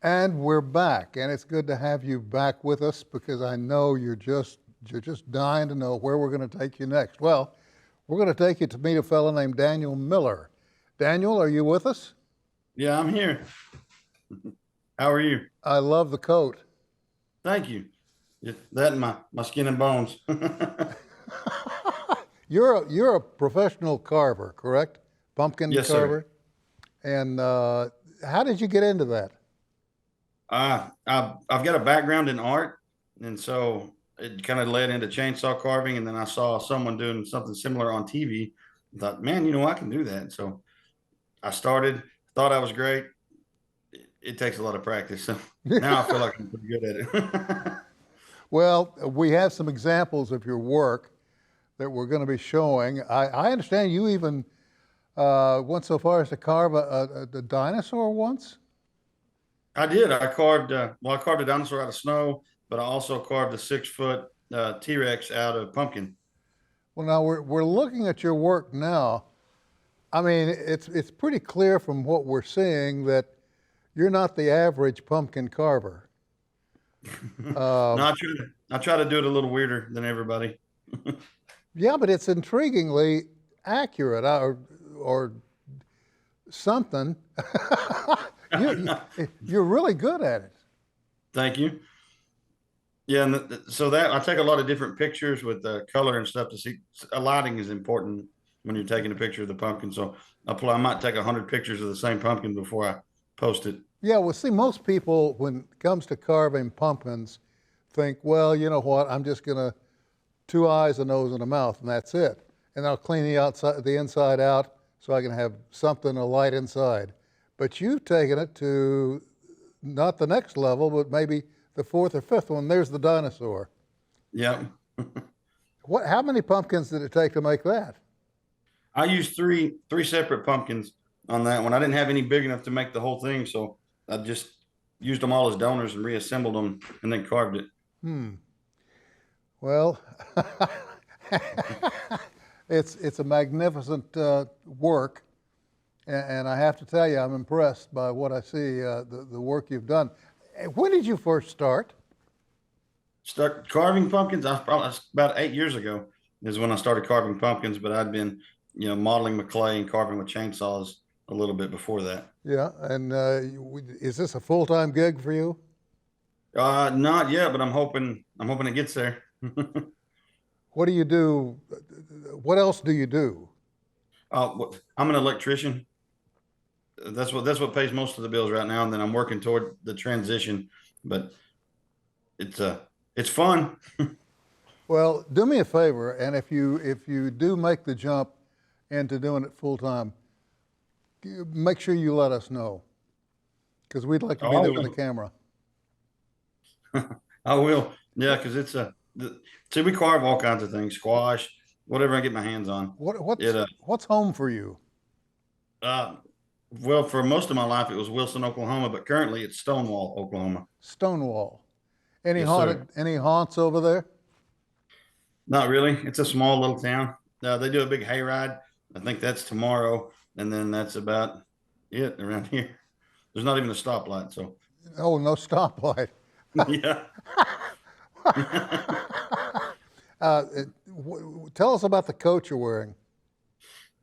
And we're back, and it's good to have you back with us because I know you're just dying to know where we're going to take you next. Well, we're going to take you to meet a fellow named Daniel Miller. Daniel, are you with us? Yeah, I'm here. How are you? I love the coat. Thank you. That and my skin and bones. You're a professional carver, correct? Pumpkin Yes, sir. carver. And how did you get into that? I've got a background in art, and so it kind of led into chainsaw carving. And then I saw someone doing something similar on TV. I thought, man, I can do that. So I started. Thought I was great. It takes a lot of practice. So now I feel like I'm pretty good at it. Well, we have some examples of your work that we're going to be showing. I understand you even went so far as to carve a dinosaur once. I did. I carved a dinosaur out of snow, but I also carved a 6 foot T-Rex out of pumpkin. Well, now we're looking at your work now. I mean, it's pretty clear from what we're seeing that you're not the average pumpkin carver. No, Um, I try to do it a little weirder than everybody. yeah, but it's intriguingly accurate, or something. You're really good at it. Thank you. Yeah, and so that I take a lot of different pictures with the color and stuff to see. Lighting is important when you're taking a picture of the pumpkin. So I might take 100 pictures of the same pumpkin before I post it. Yeah, well, see, most people, when it comes to carving pumpkins, think, well, you know what? I'm just gonna two eyes, a nose, and a mouth, and that's it. And I'll clean the inside out, so I can have something, a light inside. But you've taken it to not the next level, but maybe the fourth or fifth one. There's the dinosaur. Yeah, What? How many pumpkins did it take to make that? I used three separate pumpkins on that one. I didn't have any big enough to make the whole thing, so I just used them all as donors and reassembled them and then carved it. Hmm. Well, it's a magnificent work, and I have to tell you, I'm impressed by what I see, the work you've done. When did you first start? Start carving pumpkins. I probably about 8 years ago is when I started carving pumpkins, but I'd been, modeling with clay and carving with chainsaws a little bit before that. Yeah, and is this a full-time gig for you? Not yet, but I'm hoping it gets there. What do you do? What else do you do? I'm an electrician. That's what pays most of the bills right now, and then I'm working toward the transition. But it's it's fun. Well, do me a favor, and if you do make the jump into doing it full-time, make sure you let us know, because we'd like to Oh, be I there with the will. camera. I will. Yeah, because see, we carve all kinds of things, squash, whatever I get my hands on. What It what's what's home for you? uh well, for most of my life it was Wilson, Oklahoma, but currently it's Stonewall, Oklahoma. Stonewall. Any Yes, sir. any haunts over there? Not really. It's a small little town. They do a big hayride. I think that's tomorrow, and then that's about it around here. There's not even a stoplight, so Oh, no stoplight. yeah. Tell us about the coat you're wearing.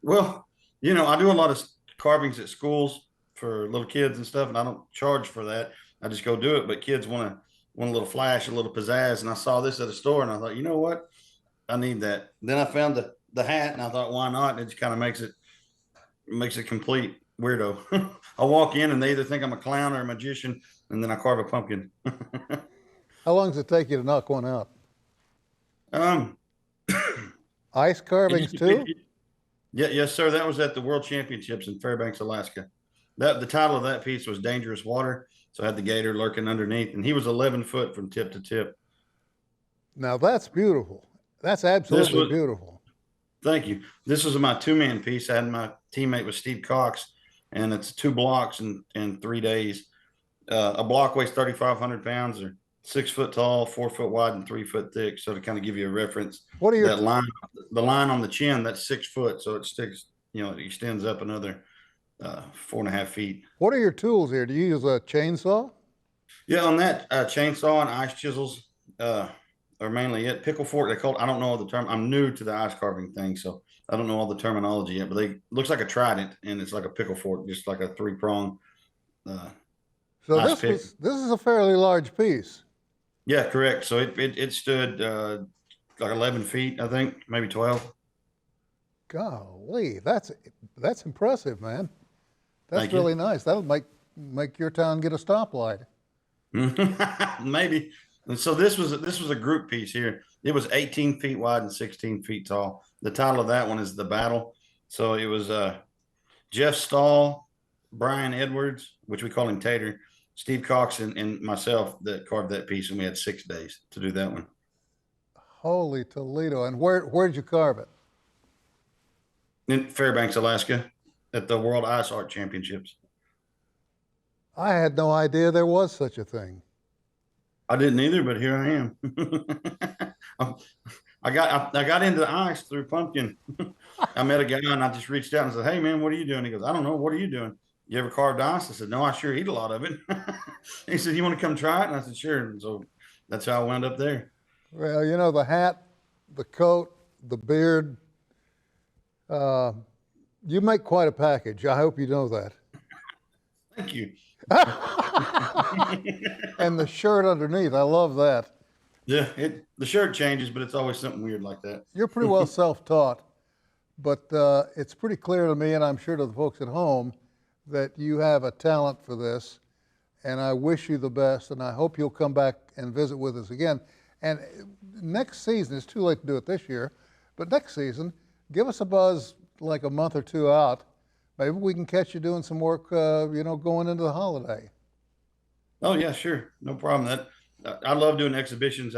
Well, I do a lot of carvings at schools for little kids and stuff, and I don't charge for that. I just go do it. But kids want a little flash, a little pizzazz, and I saw this at a store, and I thought, you know what, I need that. Then I found the hat, and I thought, why not? And it just kind of makes it complete weirdo. I walk in, and they either think I'm a clown or a magician, and then I carve a pumpkin. How long does it take you to knock one out? um, Ice it carvings used to take too? Yeah, yes, sir. That was at the World Championships in Fairbanks, Alaska. The title of that piece was Dangerous Water. So I had the gator lurking underneath, and he was 11 foot from tip to tip. Now that's beautiful. That's This absolutely was beautiful. Thank you. This was my two-man piece. I had my teammate was Steve Cox, and it's 2 blocks in 3 days. A block weighs 3,500 pounds, or 6 foot tall, 4 foot wide, and 3 foot thick. So to kind of give you a reference, What are your that line, the line on the chin, that's 6 foot, so it sticks. It extends up another 4.5 feet. what are your tools here? Do you use a chainsaw? Yeah, on that chainsaw and ice chisels are mainly it. Pickle fork, they call it. I don't know the term. I'm new to the ice carving thing, so I don't know all the terminology yet. But they looks like a trident, and it's like a pickle fork, just like a 3 prong uh, So ice pick. this is a fairly large piece. Yeah, correct. So it stood like 11 feet, I think, maybe 12. Golly, that's impressive, man. That's Thank you. really nice. That'll make your town get a stoplight. Maybe. And so this was a group piece here. It was 18 feet wide and 16 feet tall. The title of that one is The Battle. So it was Jeff Stahl, Brian Edwards, which we call him Tater, Steve Cox, and myself that carved that piece, and we had 6 days to do that one. Holy Toledo! And where did you carve it? In Fairbanks, Alaska, at the World Ice Art Championships. I had no idea there was such a thing. I didn't either, but here I am. I got into the ice through pumpkin. I met a guy and I just reached out and said, "Hey man, what are you doing?" He goes, "I don't know. What are you doing? You ever carved ice?" I said, "No, I sure eat a lot of it." He said, "You want to come try it?" And I said, "Sure." And so that's how I wound up there. Well, you know, the hat, the coat, the beard, uh, you make quite a package. I hope you know that. Thank you. And the shirt underneath, I love that. Yeah, the shirt changes, but it's always something weird like that. You're pretty well self-taught, but it's pretty clear to me, and I'm sure to the folks at home, that you have a talent for this, and I wish you the best, and I hope you'll come back and visit with us again. And next season, it's too late to do it this year, but next season, give us a buzz like a month or two out. Maybe we can catch you doing some work, going into the holiday. Oh yeah, sure, no problem. I love doing exhibitions.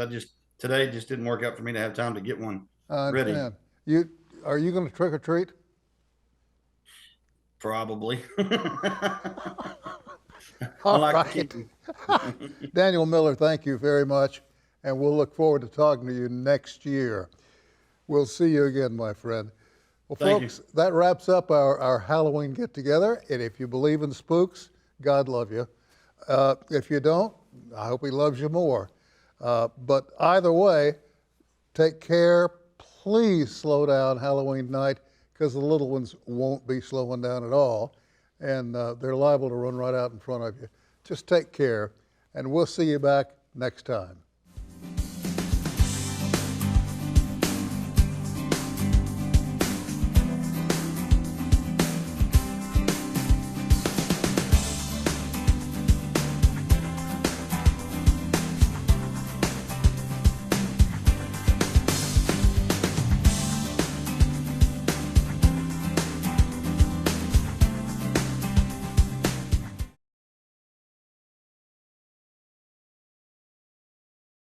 Today just didn't work out for me to have time to get one I ready. understand. Are you going to trick or treat? Probably. I All like to right. keep them. Daniel Miller, thank you very much, and we'll look forward to talking to you next year. We'll see you again, my friend. Well, Thank you. folks, that wraps up our Halloween get-together, and if you believe in spooks, God love you. If you don't, I hope he loves you more. But either way, take care. Please slow down Halloween night, because the little ones won't be slowing down at all, and they're liable to run right out in front of you. Just take care, and we'll see you back next time.